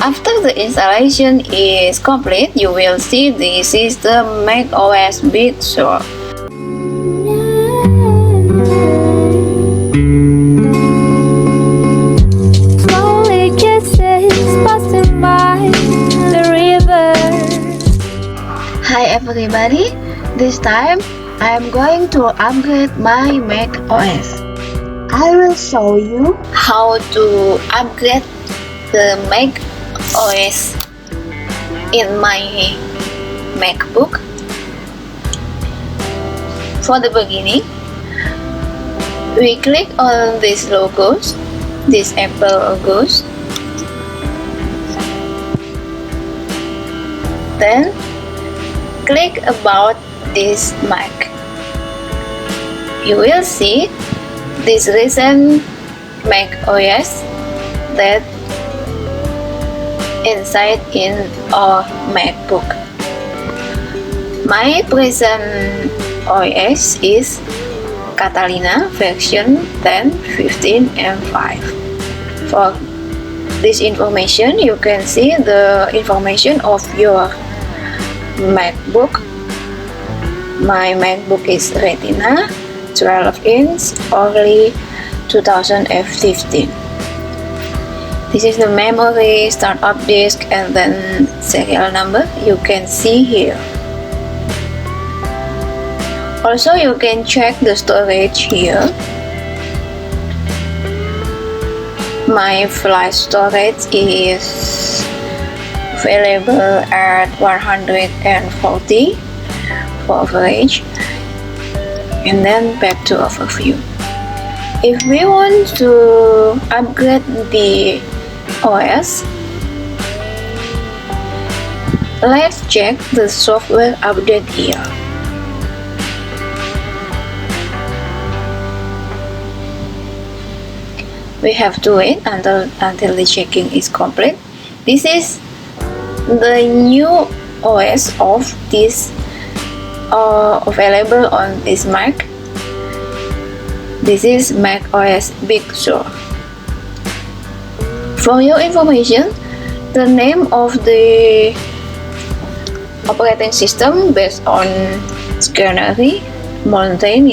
After the installation is complete, you will see this is the macOS Big Sur. Hi everybody, this time I am going to upgrade my macOS. I will show you how to upgrade the macOS in my Macbook. For the beginning, we click on these logos, these Apple logos. Then click about this Mac. You will see this recent macOS that inside in our MacBook. My present OS is Catalina version 10, 15, and 5. For this information, you can see the information of your MacBook. My MacBook is Retina 12-inch early 2015. This is the memory, startup disk, and then serial number you can see here. Also, you can check the storage here. My flash storage is available at 140 for average. And then back to overview. If we want to upgrade the OS, let's check the software update here. We have to wait until the checking is complete. This is the new OS of this available on this Mac. This is macOS Big Sur. For your information, the name of the operating system based on scenery, mountain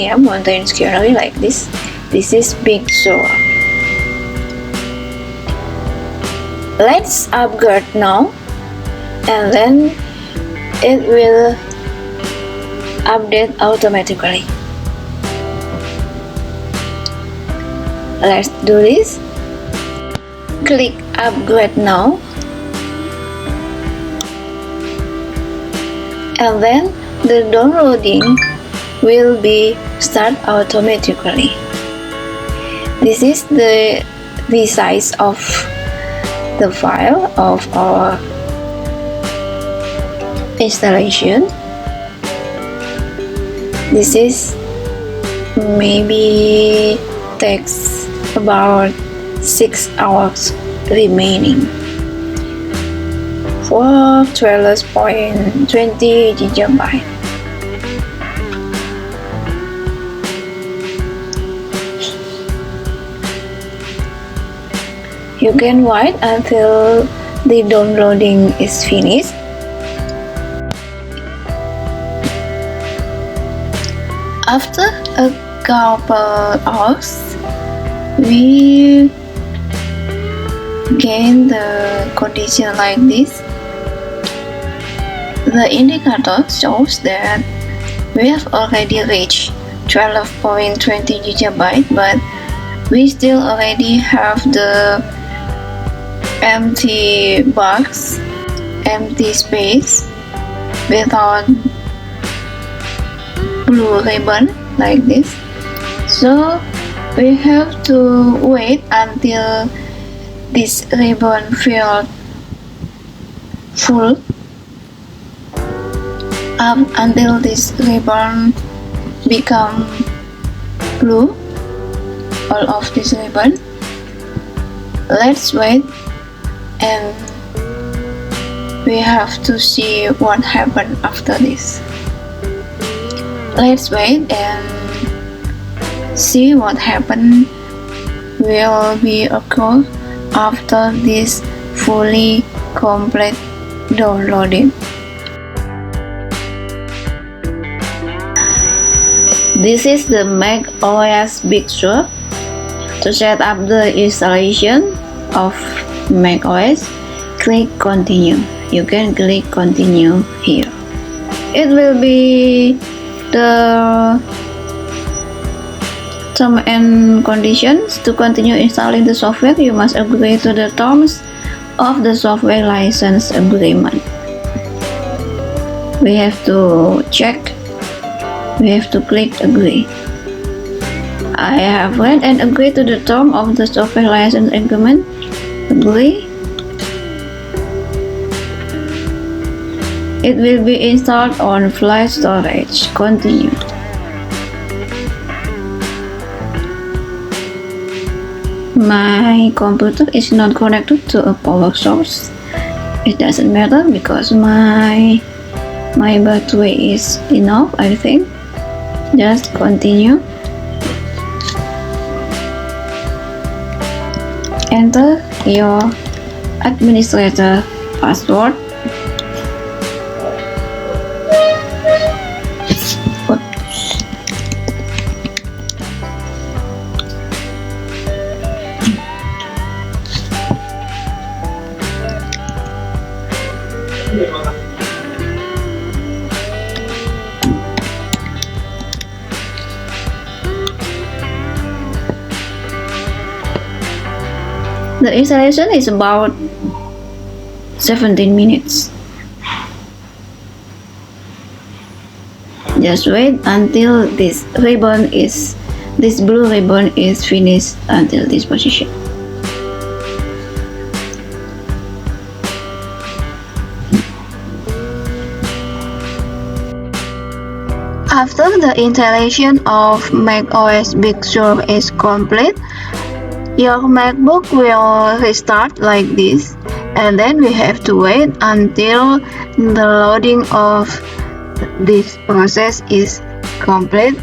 scenery like this. This is Big Sur. Let's upgrade now, and then it will update automatically. Let's do this. Click upgrade now, and then the downloading will be start automatically. This is the size of the file of our installation. This is maybe takes about 6 hours remaining for 12.20 GB. You can wait until the downloading is finished. After a couple hours, we gain the condition like this. The indicator shows that we have already reached 12.20 GB, but we still already have the empty box, empty space without blue ribbon like this. So we have to wait until this ribbon filled full, until this ribbon become blue, all of this ribbon. Let's wait, and we have to see what happened after this. Let's wait and see what happened will be occur after this fully complete downloading. This is the macOS Big Sur. To set up the installation of macOS, click continue. You can click continue here. It will be the terms and conditions. To continue installing the software, you must agree to the terms of the software license agreement. We have to check. We have to click agree. I have read and agreed to the term of the software license agreement. Agree. It will be installed on flash storage. Continue. My computer is not connected to a power source. It doesn't matter because my battery is enough, I think. Just continue. Enter your administrator password. The installation is about 17 minutes. Just wait until this blue ribbon is finished until this position. After the installation of macOS Big Sur is complete, your MacBook will restart like this, and then we have to wait until the loading of this process is complete.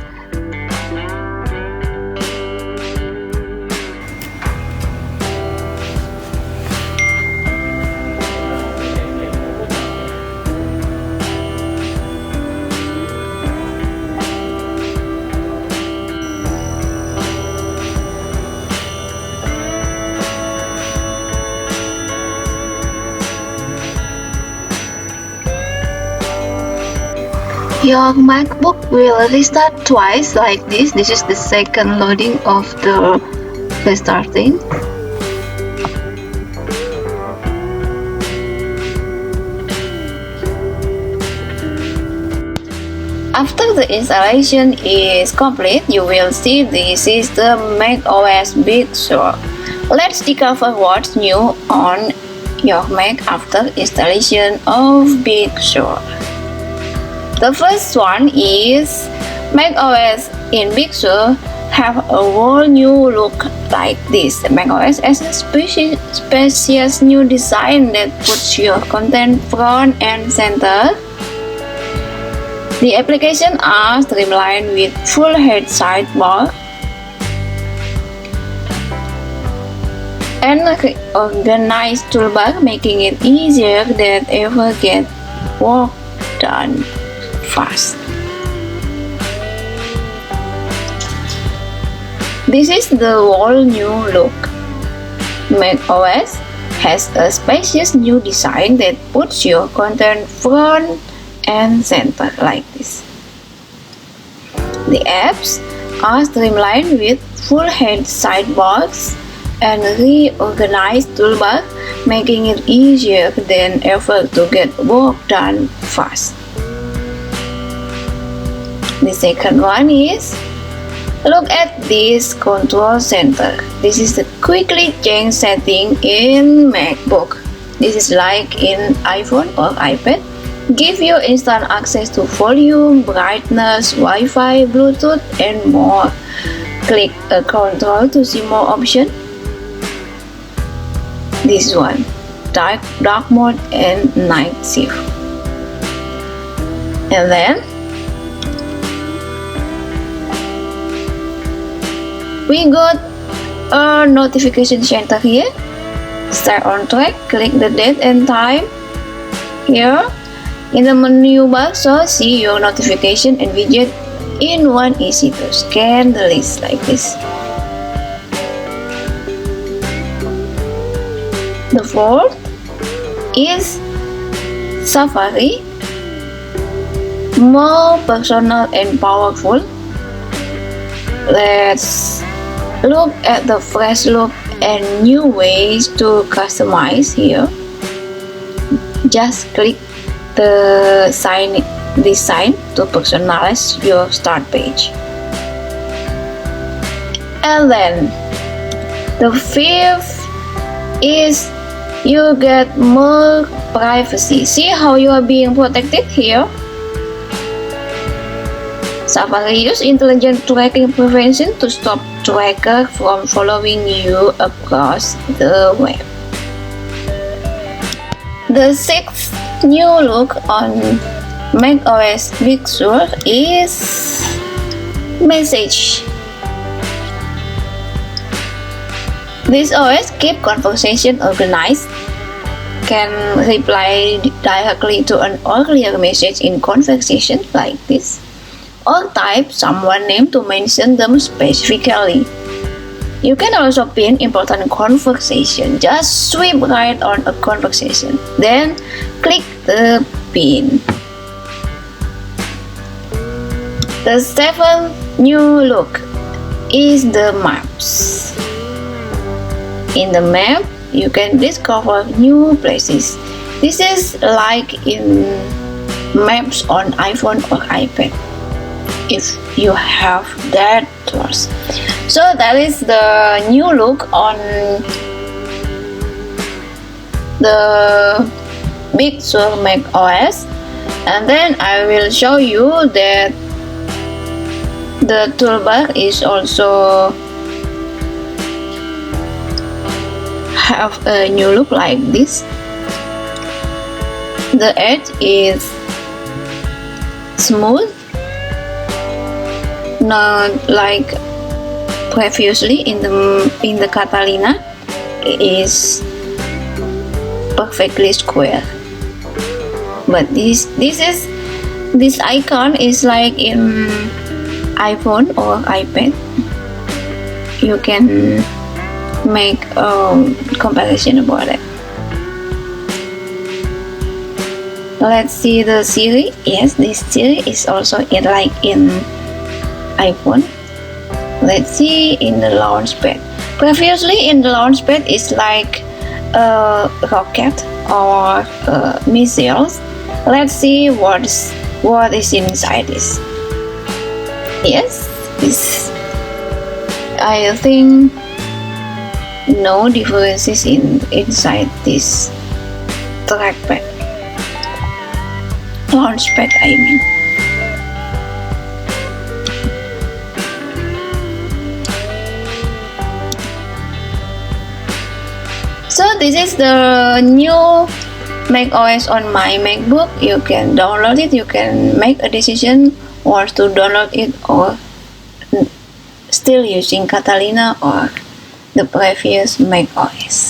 Your MacBook will restart twice like this. This is the second loading of the restarting. After the installation is complete, you will see this is the macOS Big Sur. Let's discover what's new on your Mac after installation of Big Sur. The first one is macOS in Big Sur have a whole new look like this. macOS has a spacious new design that puts your content front and center. The applications are streamlined with full-height sidebar and organized toolbar, making it easier than ever get work done fast. This is the whole new look. macOS has a spacious new design that puts your content front and center like this. The apps are streamlined with full-height sidebars and reorganized toolbar, making it easier than ever to get work done fast. The second one is, look at this control center. This is the quickly change setting in MacBook. This is like in iPhone or iPad. Give you instant access to volume, brightness, Wi-Fi, Bluetooth, and more. Click a control to see more options. This one, dark mode and night shift. And then we got a notification center here. Start on track, click the date and time here in the menu bar, so see your notification and widget in one. Easy to scan the list like this. The fourth is Safari, more personal and powerful. Let's look at the fresh look and new ways to customize here. Just click the design to personalize your start page. And then the fifth is you get more privacy. See how you are being protected here? Safari use intelligent tracking prevention to stop tracker from following you across the web. The sixth new look on macOS Big Sur is message. This OS keep conversation organized, can reply directly to an earlier message in conversation like this, or type someone's name to mention them specifically. You can also pin important conversation. Just swipe right on a conversation, then click the pin. The seventh new look is the maps. In the map, you can discover new places. This is like in maps on iPhone or iPad, if you have that tools. So that is the new look on the Big Sur Mac OS. And then I will show you that the toolbar is also have a new look like this. The edge is smooth, not like previously in the Catalina. It is perfectly square, but this icon is like in iPhone or iPad. You can make a comparison about it. Let's see the Siri. Yes, this Siri is also like in iPhone. Let's see in the launchpad. Previously in the launchpad is like a rocket or missiles. Let's see what is inside this. Yes, this, I think no differences inside this trackpad, launchpad I mean. So this is the new macOS on my MacBook. You can download it, you can make a decision or to download it or still using Catalina or the previous macOS.